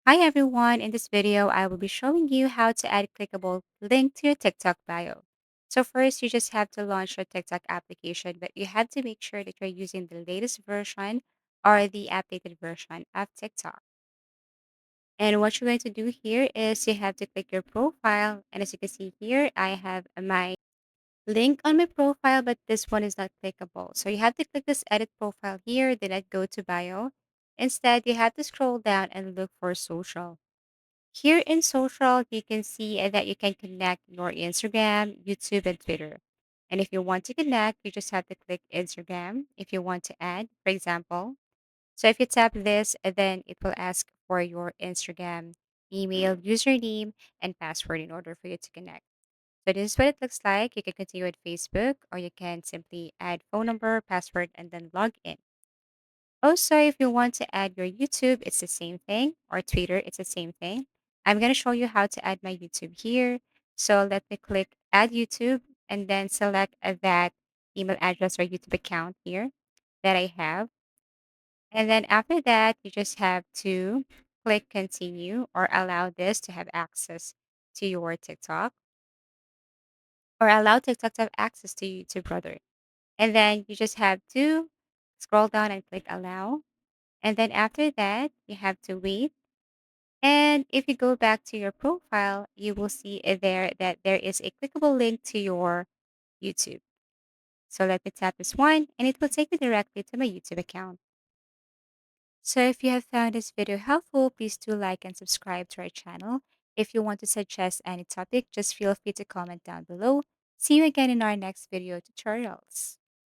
Hi everyone, in this video I will be showing you how to add clickable link to your TikTok bio. So first you just have to launch your TikTok application, but you have to make sure that you're using the latest version or the updated version of TikTok. And what you're going to do here is you have to click your profile, and as you can see here, I have my link on my profile, but this one is not clickable. So you have to click this edit profile here, then I'd go to bio. Instead, you have to scroll down and look for social. Here in social, you can see that you can connect your Instagram, YouTube, and Twitter. And if you want to connect, you just have to click Instagram. If you want to add, for example, so if you tap this, then it will ask for your Instagram email, username, and password in order for you to connect. So this is what it looks like. You can continue with Facebook, or you can simply add phone number, password, and then log in. Also, if you want to add your YouTube, it's the same thing, or Twitter, it's the same thing. I'm going to show you how to add my YouTube here. So let me click Add YouTube and then select that email address or YouTube account here that I have. And then after that, you just have to click Continue or allow this to have access to your TikTok or allow TikTok to have access to YouTube, brother. And then you just have to scroll down and click Allow. And then after that, you have to wait. And if you go back to your profile, you will see there that there is a clickable link to your YouTube. So let me tap this one and it will take me directly to my YouTube account. So if you have found this video helpful, please do like and subscribe to our channel. If you want to suggest any topic, just feel free to comment down below. See you again in our next video tutorials.